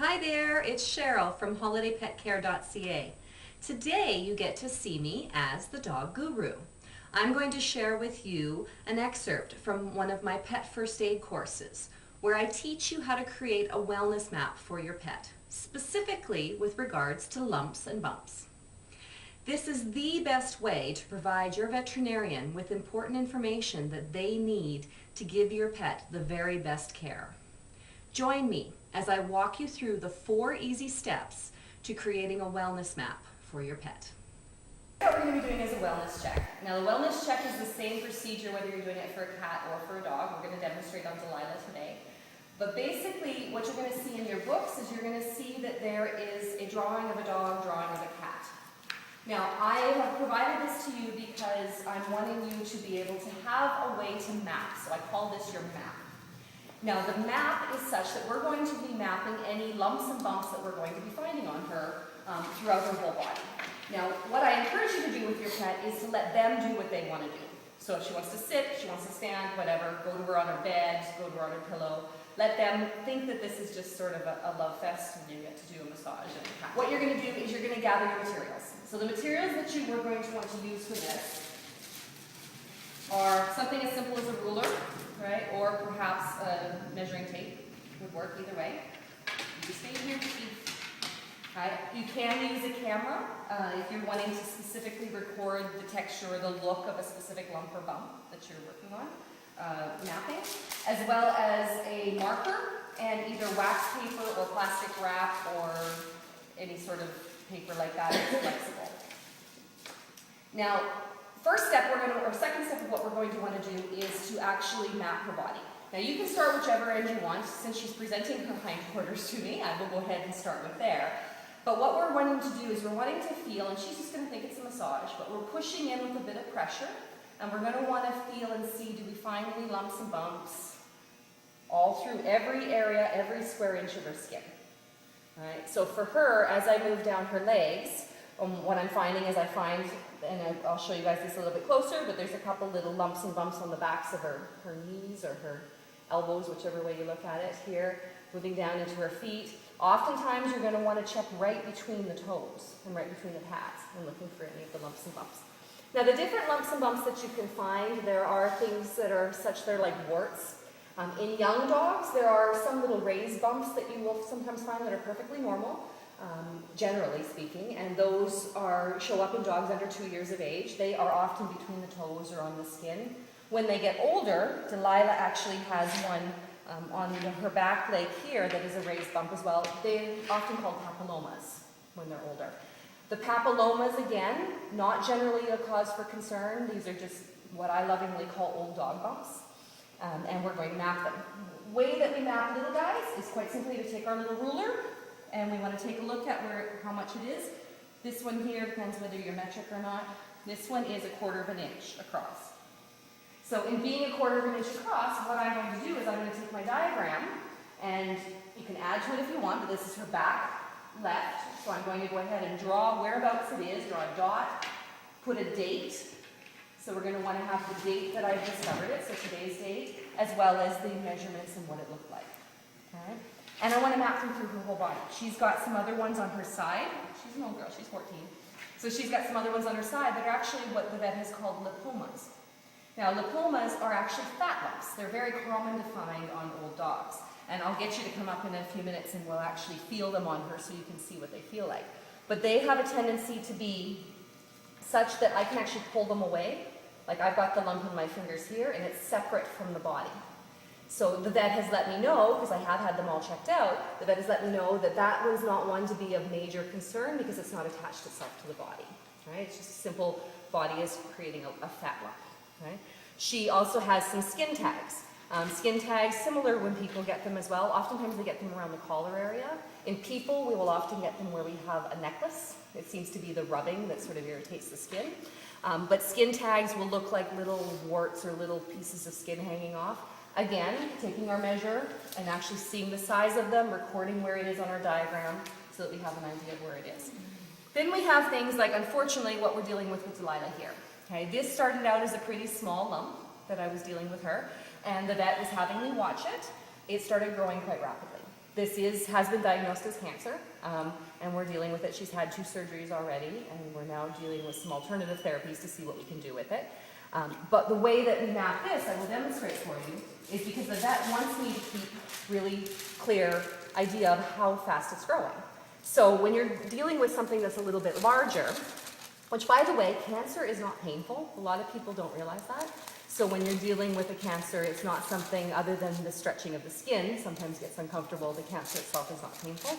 Hi there, it's Cheryl from HolidayPetCare.ca. Today you get to see me as the dog guru. I'm going to share with you an excerpt from one of my pet first aid courses where I teach you how to create a wellness map for your pet, specifically with regards to lumps and bumps. This is the best way to provide your veterinarian with important information that they need to give your pet the very best care. Join me as I walk you through the 4 easy steps to creating a wellness map for your pet. What we're going to be doing is a wellness check. Now the wellness check is the same procedure whether you're doing it for a cat or for a dog. We're going to demonstrate on Delilah today. But basically what you're going to see in your books is you're going to see that there is a drawing of a dog, drawing of a cat. Now I have provided this to you because I'm wanting you to be able to have a way to map. So I call this your map. Now the map is such that we're going to be mapping any lumps and bumps that we're going to be finding on her throughout her whole body. Now what I encourage you to do with your pet is to let them do what they want to do. So if she wants to sit, she wants to stand, whatever, go to her on her bed, go to her on her pillow. Let them think that this is just sort of a love fest and you get to do a massage. And what you're going to do is you're going to gather your materials. So the materials that you were going to want to use for this are something as simple as a ruler, right? Or perhaps measuring tape would work either way. You stay here, right? You can use a camera if you're wanting to specifically record the texture or the look of a specific lump or bump that you're working on, mapping, as well as a marker and either wax paper or plastic wrap or any sort of paper like that that's flexible. Now, second step of what we're going to want to do is to actually map her body. Now you can start whichever end you want. Since she's presenting her hindquarters to me, I will go ahead and start with there. But what we're wanting to do is we're wanting to feel, and she's just going to think it's a massage, but we're pushing in with a bit of pressure, and we're going to want to feel and see, do we find any lumps and bumps all through every area, every square inch of her skin. All right? So for her, as I move down her legs, what I'm finding is and I'll show you guys this a little bit closer, but there's a couple little lumps and bumps on the backs of her knees or her elbows, whichever way you look at it here, moving down into her feet. Oftentimes you're going to want to check right between the toes and right between the pads and looking for any of the lumps and bumps. Now the different lumps and bumps that you can find, there are things that are such, they're like warts. In young dogs, there are some little raised bumps that you will sometimes find that are perfectly normal. Generally speaking, and those show up in dogs under 2 years of age. They are often between the toes or on the skin. When they get older, Delilah actually has one on her back leg here that is a raised bump as well. They're often called papillomas when they're older. The papillomas, again, not generally a cause for concern. These are just what I lovingly call old dog bumps, and we're going to map them. The way that we map little guys is quite simply to take our little ruler, and we want to take a look at how much it is. This one here depends whether you're metric or not. This one is 1/4 inch across. So in being 1/4 inch across, what I'm going to do is I'm going to take my diagram, and you can add to it if you want, but this is her back left. So I'm going to go ahead and draw whereabouts it is, draw a dot, put a date. So we're going to want to have the date that I've discovered it, so today's date, as well as the measurements and what it looked like. Okay? And I want to map them through her whole body. She's got some other ones on her side. She's an old girl, she's 14. So she's got some other ones on her side that are actually what the vet has called lipomas. Now lipomas are actually fat lumps. They're very common to find on old dogs. And I'll get you to come up in a few minutes and we'll actually feel them on her so you can see what they feel like. But they have a tendency to be such that I can actually pull them away. Like I've got the lump in my fingers here and it's separate from the body. So the vet has let me know, because I have had them all checked out, the vet has let me know that that was not one to be of major concern because it's not attached itself to the body. Right? It's just a simple body is creating a fat lump. Right? She also has some skin tags. Skin tags, similar when people get them as well. Oftentimes they get them around the collar area. In people, we will often get them where we have a necklace. It seems to be the rubbing that sort of irritates the skin. But skin tags will look like little warts or little pieces of skin hanging off. Again, taking our measure and actually seeing the size of them, recording where it is on our diagram so that we have an idea of where it is. Then we have things like, unfortunately, what we're dealing with Delilah here. Okay, this started out as a pretty small lump that I was dealing with her, and the vet was having me watch it. It started growing quite rapidly. has been diagnosed as cancer, and we're dealing with it. She's had 2 surgeries already, and we're now dealing with some alternative therapies to see what we can do with it. But the way that we map this, I will demonstrate for you, is because the vet wants me to keep really clear idea of how fast it's growing. So when you're dealing with something that's a little bit larger, which by the way, cancer is not painful. A lot of people don't realize that. So when you're dealing with a cancer, it's not something other than the stretching of the skin sometimes gets uncomfortable. The cancer itself is not painful.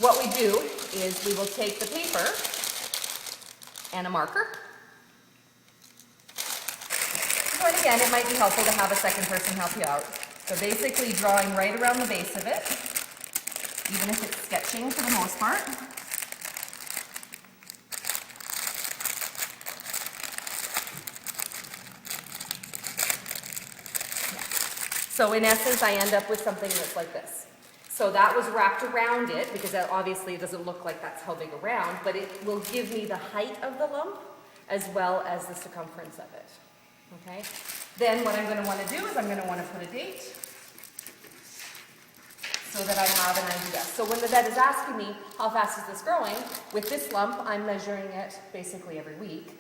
What we do is we will take the paper and a marker. So and again, it might be helpful to have a second person help you out. So basically drawing right around the base of it, even if it's sketching for the most part. So in essence, I end up with something that's like this. So that was wrapped around it, because obviously it doesn't look like that's how big around, but it will give me the height of the lump as well as the circumference of it. Okay? Then what I'm going to want to do is I'm going to want to put a date so that I have an idea. So when the vet is asking me, how fast is this growing? With this lump, I'm measuring it basically every week.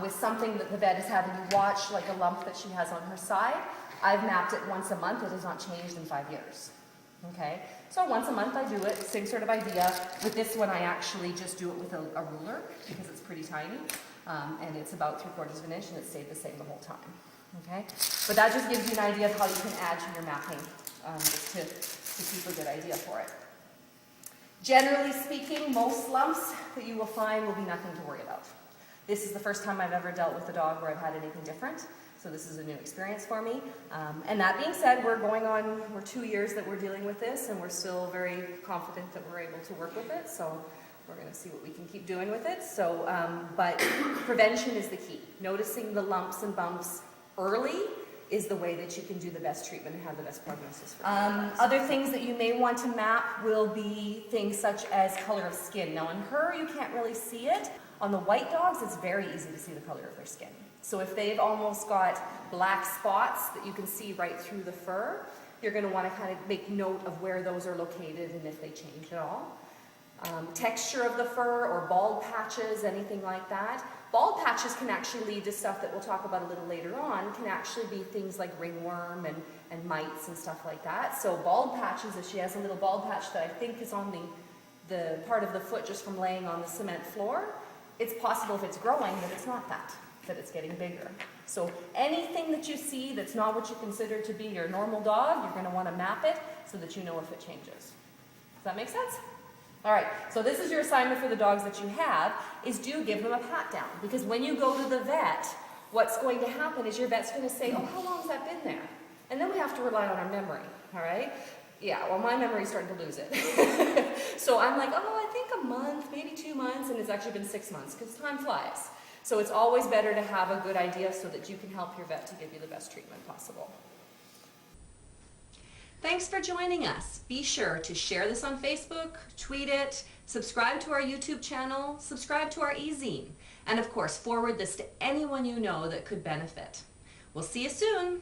With something that the vet is having to watch, like a lump that she has on her side, I've mapped it once a month. It has not changed in 5 years. Okay? So once a month I do it, same sort of idea. With this one I actually just do it with a ruler because it's pretty tiny. And it's about 3/4 of an inch and it stayed the same the whole time. Okay? But that just gives you an idea of how you can add to your mapping just to keep a good idea for it. Generally speaking, most lumps that you will find will be nothing to worry about. This is the first time I've ever dealt with a dog where I've had anything different. So this is a new experience for me. And that being said, we're 2 years that we're dealing with this, and we're still very confident that we're able to work with it. So we're going to see what we can keep doing with it. So, but prevention is the key. Noticing the lumps and bumps early is the way that you can do the best treatment and have the best prognosis for other things that you may want to map will be things such as color of skin. Now in her, you can't really see it. On the white dogs, it's very easy to see the color of their skin. So if they've almost got black spots that you can see right through the fur, you're going to want to kind of make note of where those are located and if they change at all. Texture of the fur or bald patches, anything like that. Bald patches can actually lead to stuff that we'll talk about a little later on, can actually be things like ringworm and mites and stuff like that. So bald patches, if she has a little bald patch that I think is on the part of the foot just from laying on the cement floor, it's possible if it's growing that it's not that it's getting bigger. So anything that you see that's not what you consider to be your normal dog, you're going to want to map it so that you know if it changes. Does that make sense? All right, so this is your assignment for the dogs that you have, is do give them a pat down. Because when you go to the vet, what's going to happen is your vet's going to say, oh, how long has that been there? And then we have to rely on our memory, all right? Yeah, well, my memory's starting to lose it. So I'm like, oh, I think a month, maybe 2 months, and it's actually been 6 months, because time flies. So it's always better to have a good idea so that you can help your vet to give you the best treatment possible. Thanks for joining us. Be sure to share this on Facebook, tweet it, subscribe to our YouTube channel, subscribe to our e-zine, and of course, forward this to anyone you know that could benefit. We'll see you soon.